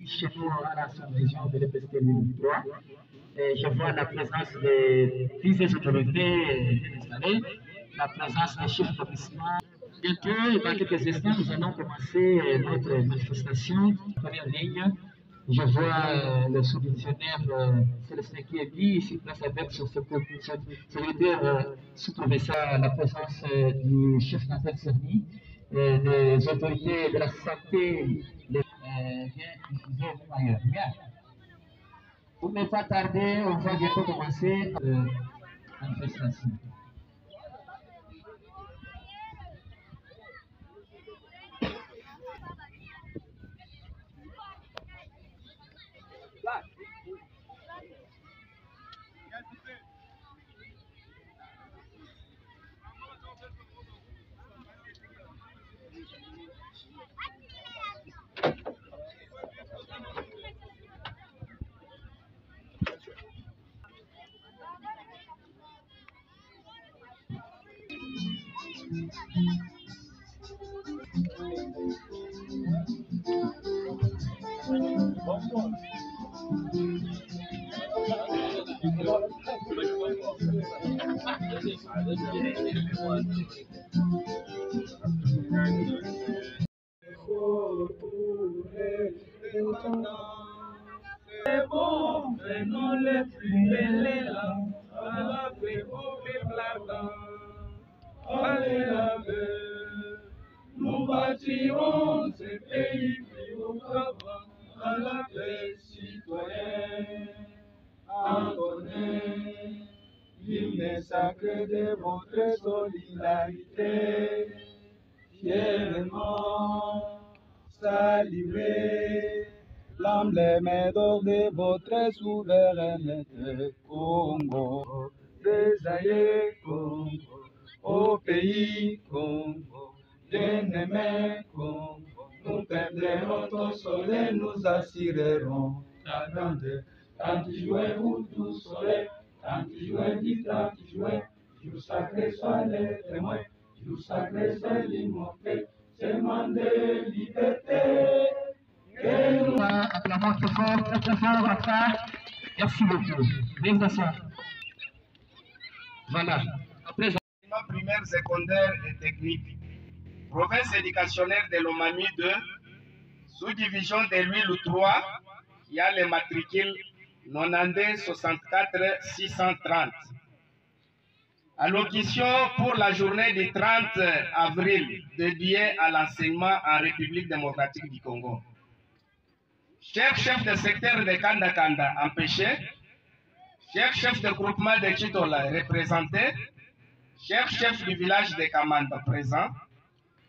Chez nous à la sous-région de l'EPST 3, je vois la présence de plusieurs autorités installées, la présence des chefs d'établissement. Bientôt, dans quelques instants, nous allons commencer notre manifestation en première ligne. Je vois le sous-divisionnaire Célestin qui est venu ici, place avec son secrétaire sous-professeur, la présence du chef d'antenne Cerny, les autorités de la santé, viens diffuser ailleurs. Bien. Pour ne pas tarder, on va bientôt commencer la manifestation. C'est bon, prenons les plus belles là, à la paix au éclatant. Allez la paix, nous bâtirons ce pays plus haut qu'avant, à la paix citoyenne. Entonnez l'hymne sacré de votre solidarité, fièrement saluez l'emblème d'or de votre souveraineté, Congo, désaillé Congo, au pays Congo, bien-aimé Congo, nous perdrons ton soleil, nous assurerons ta grandeur. 30 juin, tout soleil, 30 juin, dit 30 juin, jour sacré soit les témoins, jour sacré soit l'immortel, seulement de liberté. Acclamons très fort, enfin. Merci beaucoup. Félicitations. Voilà. Après, primaire, secondaire et technique. Province éducationnelle de l'Omani 2, sous-division de l'Huile 3, il y a les matricules 92 64 630. Allocution pour la journée du 30 avril dédiée à l'enseignement en République démocratique du Congo. Cher chef de secteur de Kanda Kanda, empêché. Cher chef de groupement de Chitola, représenté. Cher chef du village de Kamanda, présent.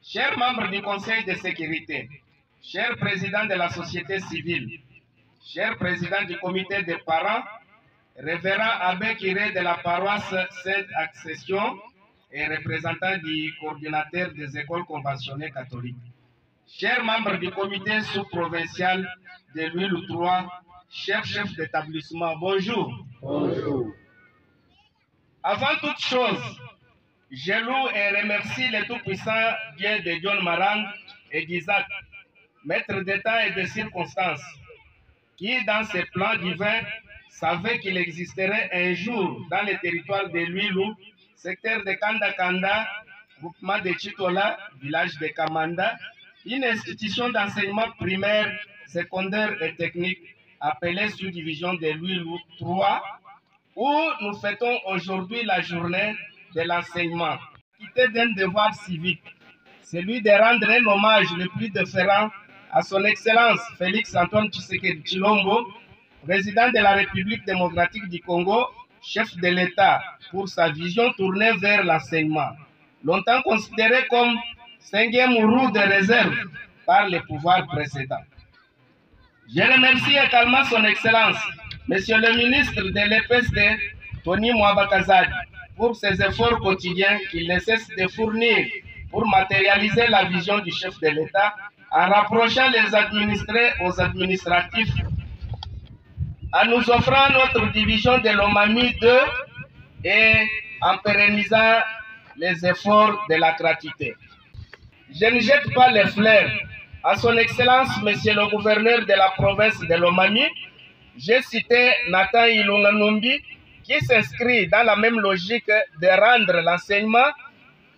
Chers membres du Conseil de sécurité. Cher président de la société civile. Cher président du comité des parents. Révérend Abbé Kiré de la paroisse Sainte-Accession et représentant du coordinateur des écoles conventionnées catholiques. Chers membres du comité sous-provincial de l'Huile 3, chers chefs d'établissement, bonjour. Bonjour. Avant toute chose, je loue et remercie le tout-puissant Dieu de John Marang et d'Isaac, maître d'état et de circonstances, qui, dans ses plans divins, savait qu'il existerait un jour dans le territoire de l'Huile, secteur de Kanda Kanda, groupement de Chitola, village de Kamanda, une institution d'enseignement primaire, secondaire et technique appelée sous-division de l'Huile 3, où nous fêtons aujourd'hui la journée de l'enseignement. Quitté d'un devoir civique, celui de rendre un hommage le plus déférent à son Excellence Félix Antoine Tshisekedi Tshilombo, président de la République démocratique du Congo, chef de l'État, pour sa vision tournée vers l'enseignement, longtemps considéré comme cinquième roue de réserve par les pouvoirs précédents. Je remercie également son Excellence, Monsieur le ministre de l'EPSD, Tony Mwabakazadi, pour ses efforts quotidiens qu'il ne cesse de fournir pour matérialiser la vision du chef de l'État en rapprochant les administrés aux administratifs, en nous offrant notre division de l'Omami 2 et en pérennisant les efforts de la gratuité. je ne jette pas les fleurs à son Excellence, Monsieur le gouverneur de la province de Lomami. J'ai cité Nathan Ilunga Numbi, qui s'inscrit dans la même logique de rendre l'enseignement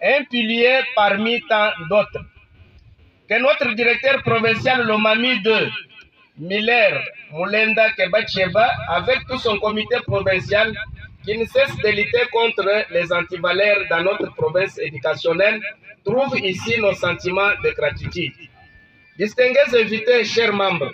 un pilier parmi tant d'autres. Que notre directeur provincial Lomami 2, Miller Moulenda Kebacheba, avec tout son comité provincial, qui ne cesse de lutter contre les antivaleurs dans notre province éducationnelle, trouve ici nos sentiments de gratitude. Distingués invités, chers membres,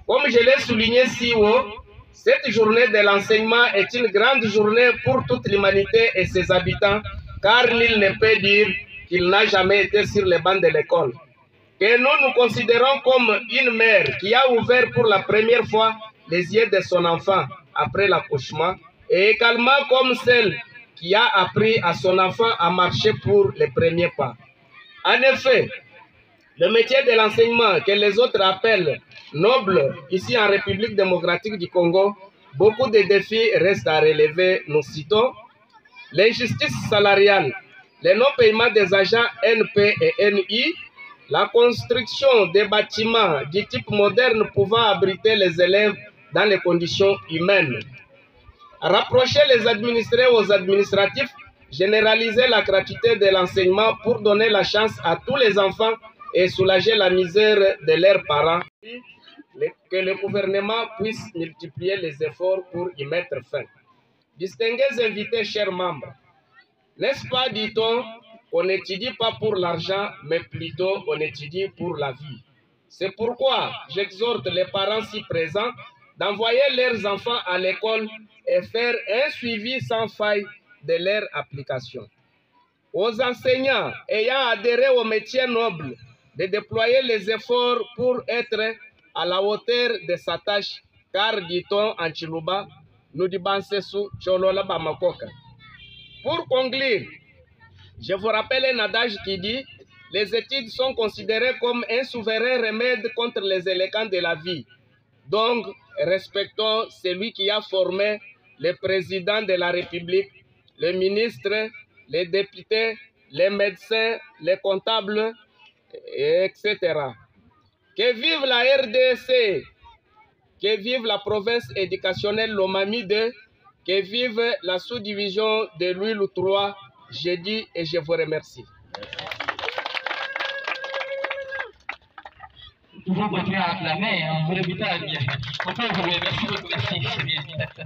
comme je l'ai souligné si haut, cette journée de l'enseignement est une grande journée pour toute l'humanité et ses habitants, car nul ne peut dire qu'il n'a jamais été sur les bancs de l'école. Que nous considérons comme une mère qui a ouvert pour la première fois les yeux de son enfant après l'accouchement, et également comme celle qui a appris à son enfant à marcher pour les premiers pas. En effet, le métier de l'enseignement que les autres appellent noble ici en République démocratique du Congo, beaucoup de défis restent à relever. Nous citons l'injustice salariale, le non-paiement des agents NP et NI, la construction des bâtiments du type moderne pouvant abriter les élèves dans les conditions humaines. Rapprocher les administrés aux administratifs, généraliser la gratuité de l'enseignement pour donner la chance à tous les enfants et soulager la misère de leurs parents. Que le gouvernement puisse multiplier les efforts pour y mettre fin. Distingués invités, chers membres, n'est-ce pas, dit-on, on n'étudie pas pour l'argent, mais plutôt on étudie pour la vie. C'est pourquoi j'exhorte les parents si présents d'envoyer leurs enfants à l'école et faire un suivi sans faille de leur application. Aux enseignants ayant adhéré au métier noble de déployer les efforts pour être à la hauteur de sa tâche, car, dit-on en Chiluba, nous dibansesu cholola bamakoka. Pour conclure, je vous rappelle un adage qui dit « Les études sont considérées comme un souverain remède contre les élégants de la vie. Donc, respectons celui qui a formé le président de la République, le ministre, les députés, les médecins, les comptables, etc. Que vive la RDC, que vive la province éducationnelle Lomami 2, que vive la sous-division de l'huile 3, je dis et je vous remercie. Nous pouvons continuer à acclamer, on vous invite à bien. On peut vous remercier, merci.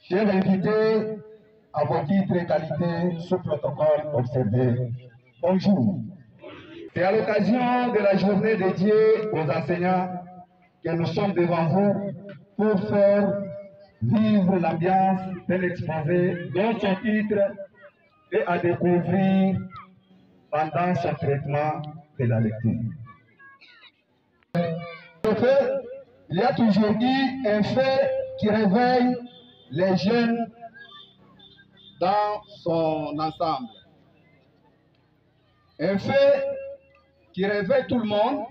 Chers invités, à vos titres et qualités sous protocole observé, bonjour. C'est à l'occasion de la journée dédiée aux enseignants que nous sommes devant vous pour faire vivre l'ambiance d'un exposé dont son titre est à découvrir pendant son traitement de la lecture. En fait, il y a toujours eu un fait qui réveille les jeunes dans son ensemble. Un fait qui réveille tout le monde.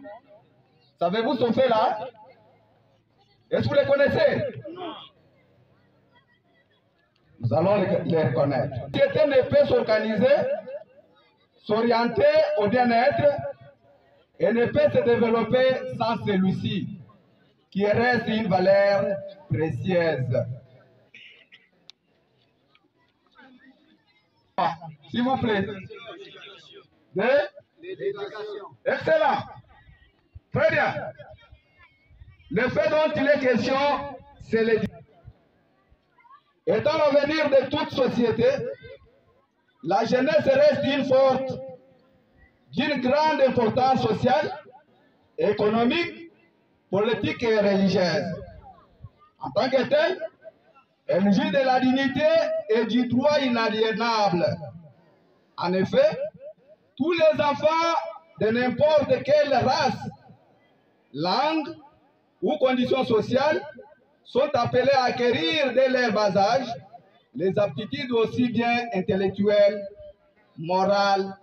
Savez-vous ce fait-là? Est-ce que vous le connaissez? Nous allons les reconnaître. Société ne peut s'organiser, s'orienter au bien-être et ne peut se développer sans celui-ci, qui reste une valeur précieuse. S'il vous plaît. L'éducation. Excellent. Très bien. Le fait dont il est question, c'est l'éducation. Étant l'avenir de toute société, la jeunesse reste d'une grande importance sociale, économique, politique et religieuse. En tant que telle, elle jouit de la dignité et du droit inaliénable. En effet, tous les enfants de n'importe quelle race, langue ou condition sociale sont appelés à acquérir dès leur bas âge les aptitudes aussi bien intellectuelles, morales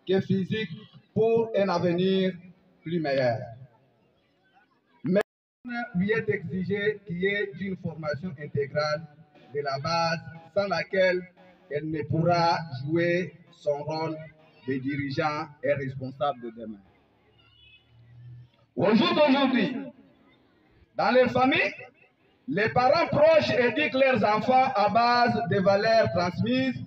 que physiques pour un avenir plus meilleur. Mais lui est exigé qu'il y ait une formation intégrale de la base sans laquelle elle ne pourra jouer son rôle des dirigeants et responsables de demain. Au jour d'aujourd'hui, dans les familles, les parents proches éduquent leurs enfants à base des valeurs transmises,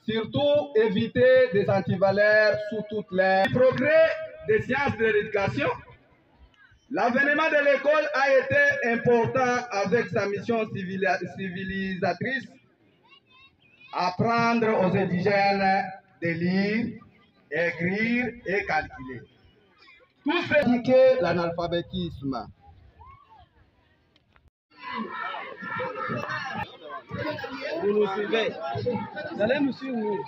surtout éviter des antivaleurs sous toutes les progrès des sciences de l'éducation. L'avènement de l'école a été important avec sa mission civilisatrice, apprendre aux indigènes de lire, écrire et calculer. Tout ce qui est l'analphabétisme. Vous nous suivez. Vous allez nous suivre.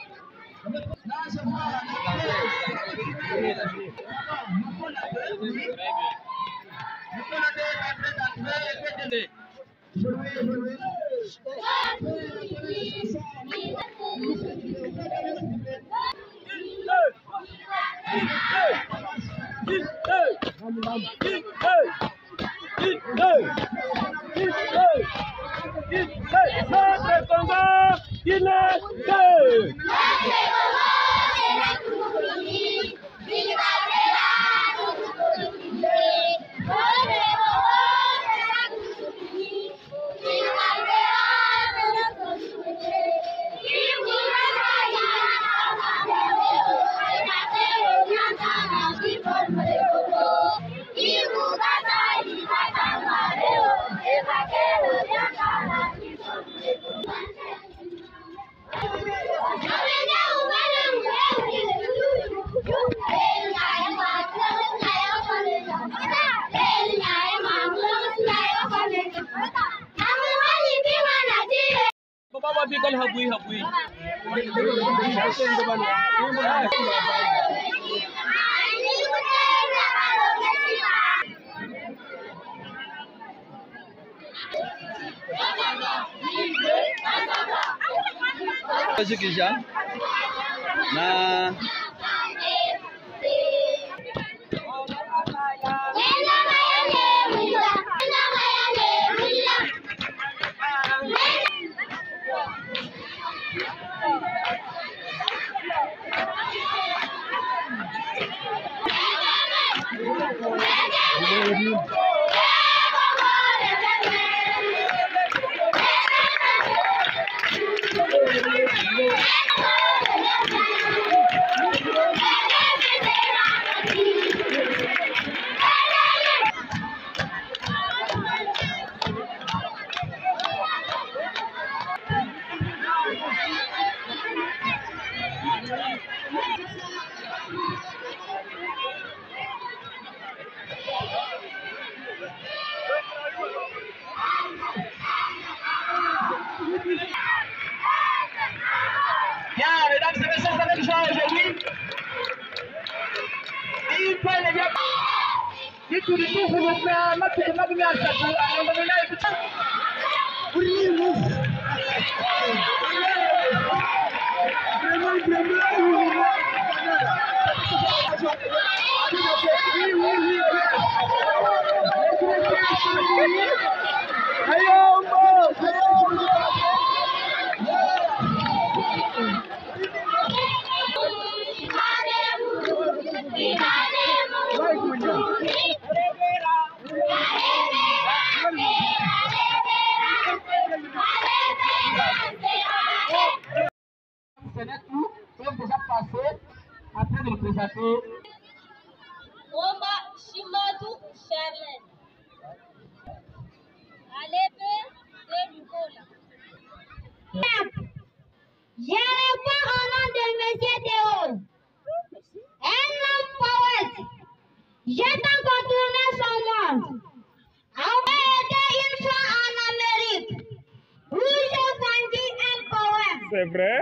C'est vrai?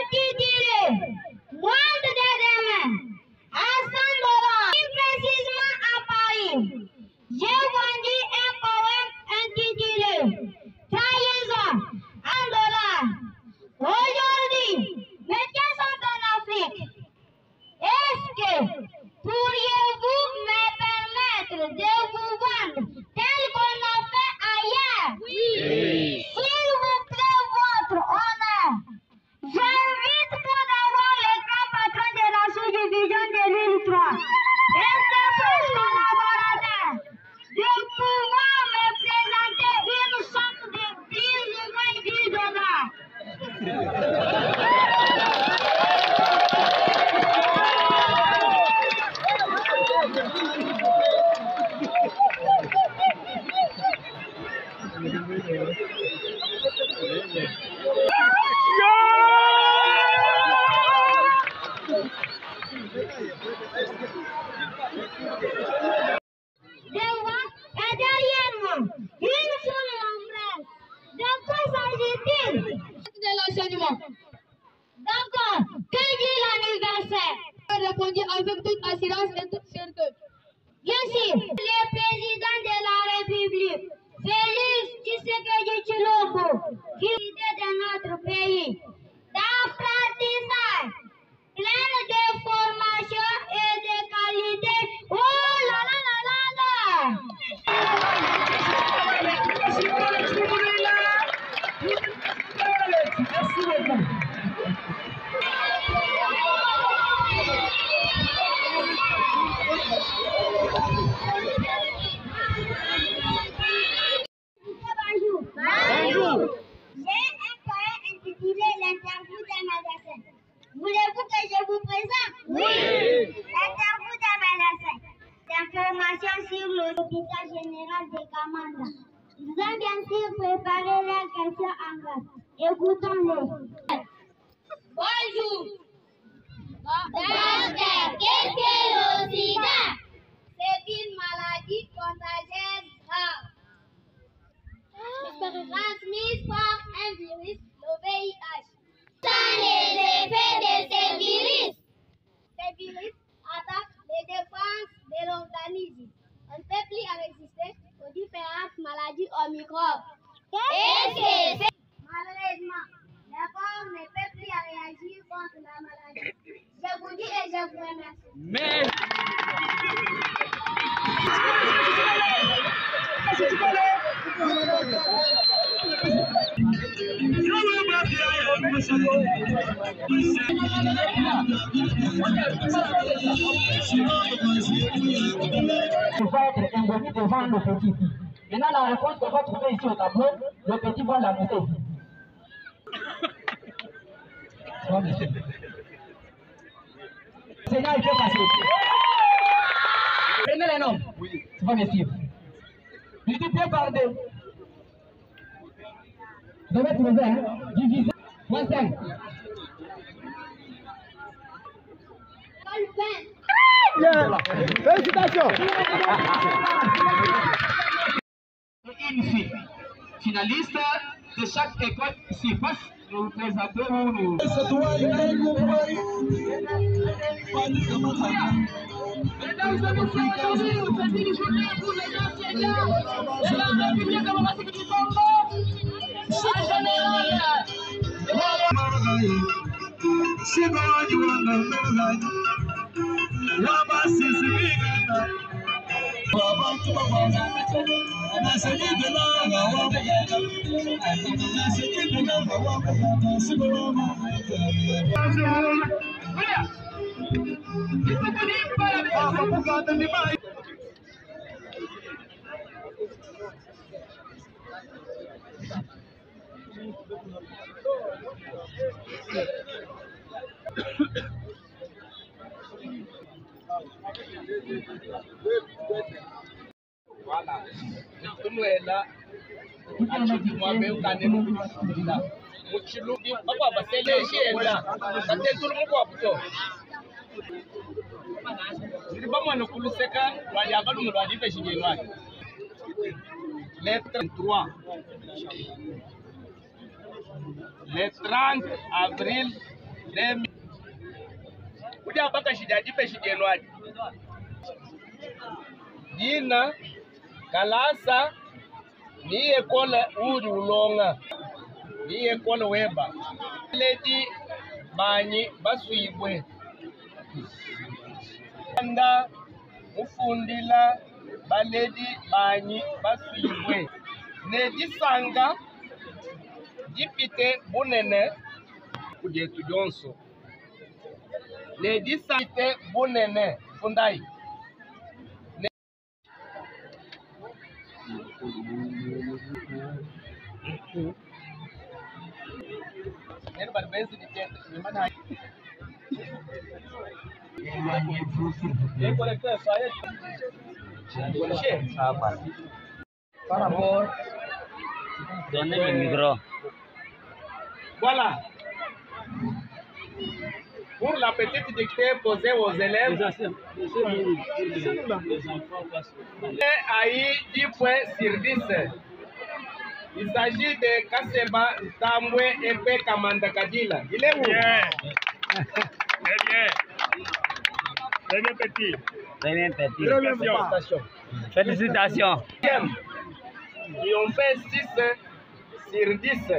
Intitulé Monde des demain à Saint-Laurent, plus précisément à Paris. J'ai vendu un poème intitulé Trahison $1. Aujourd'hui, mes pieds sont en Afrique. Est-ce que pourriez-vous me permettre de vous vendre tel qu'on a fait ailleurs? Oui. S'il vous plaît, votre honneur, je informations sur l'hôpital général de Kamanda. Ils ont bien sûr préparé leurs questions en classe. Écoutons-les. Bonjour. Docteur, qu'est-ce que le sida? C'est une maladie contagieuse grave. Transmise par un virus, le VIH. Sans les effets de ces virus attaquent les défenses de l'organisme. On ne peut plus résister aux différentes maladies au microbes. Qu'est-ce que c'est? Malheureusement, le corps ne peut plus réagir contre la maladie. Je vous dis et je vous remercie. On va être invoqué devant le petit. Maintenant, la réponse qu'on va trouver ici au tableau, le petit va la noter ici. Seigneur, il peut passer. Prenez les noms. Oui. C'est pas monsieur. Multiplié par 2. Vous devez trouver, hein? Divisé. Moins 5. Bien. Félicitations. Une fille finaliste de chaque école ici. Nous présentons nous. Mesdames et messieurs, aujourd'hui, nous fêtons une journée pour les enseignants de la République démocratique du Congo. En général, Voilà. Nous est là. Lettre 3. Le 30 avril 2000. Dina Kalasa ni école uri ulonga ni école weba ledi banyi baswibwe anda mufundila baledi banyi baswibwe ne disanga dipite bunene kujetu jonso ne disite bunene fundai par rapport, donnez le micro. Voilà. Pour la petite dictée posée aux élèves, AI 10 points sur 10. Il s'agit de Kaseba Tambwe Epe Kamanda Kadila. Il est où? Très bien. Très bien petit. Très bien petit. Félicitations. Qui ont fait 6 sur 10.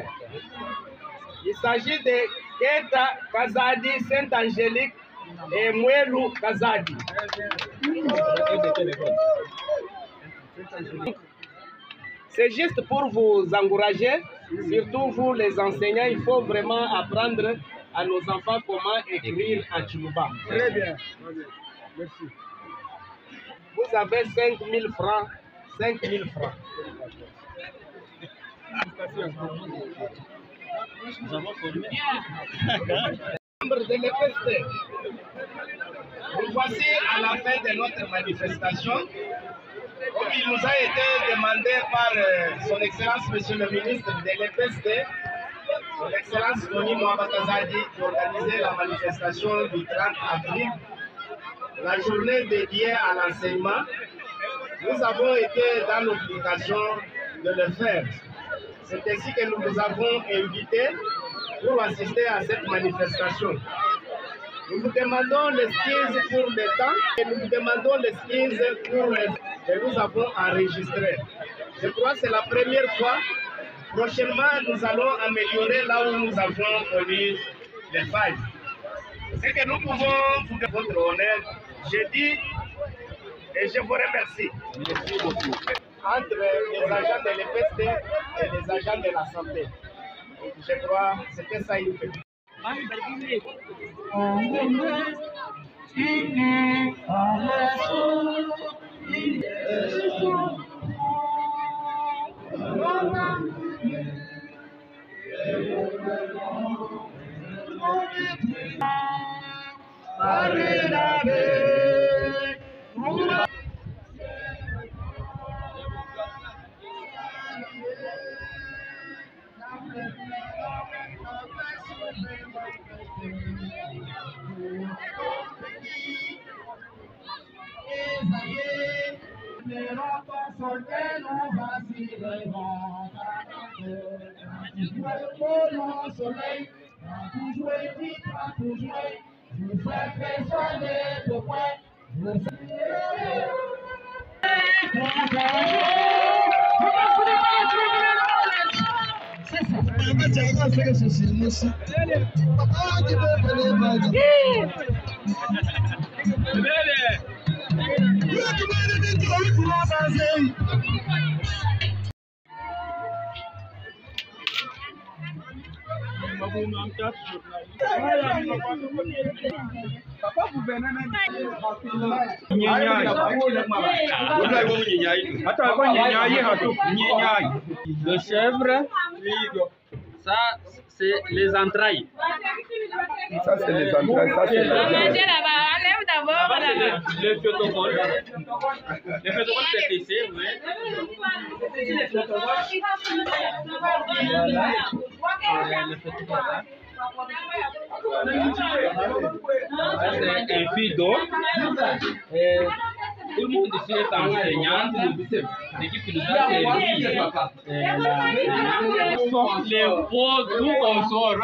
Il s'agit de Keta Kazadi Saint-Angélique et Mwelu Kazadi. C'est juste pour vous encourager, surtout vous les enseignants, il faut vraiment apprendre à nos enfants comment écrire en Tchouba. Très bien. Merci. Vous avez 5 000 francs. 5 000 francs. Nous avons formé. Membre de l'EPST. Nous voici à la fin de notre manifestation. Donc, il nous a été demandé par son Excellence, Monsieur le ministre de l'EPST, son Excellence Tony Mwabakazadi, d'organiser la manifestation du 30 avril, la journée dédiée à l'enseignement. Nous avons été dans l'obligation de le faire. C'est ainsi que nous vous avons invités pour assister à cette manifestation. Nous vous demandons l'excuse pour le temps et nous vous demandons l'excuse pour les que nous avons enregistrés. Je crois que c'est la première fois. Prochainement, nous allons améliorer là où nous avons connu les failles. Ce que nous pouvons vous donner votre honneur, je dis et je vous remercie. Merci beaucoup. Entre les agents de l'EPST et les agents de la santé. Je crois que c'était ça une petite. Le chèvre, ça c'est les entrailles. Ça, c'est les entrailles. Ça, c'est Le protocole. Le protocole c'est ici, oui. C'est un fil d'eau. Tout le monde ici est enseignant. L'équipe qui nous a servi, les pots, tout on sort.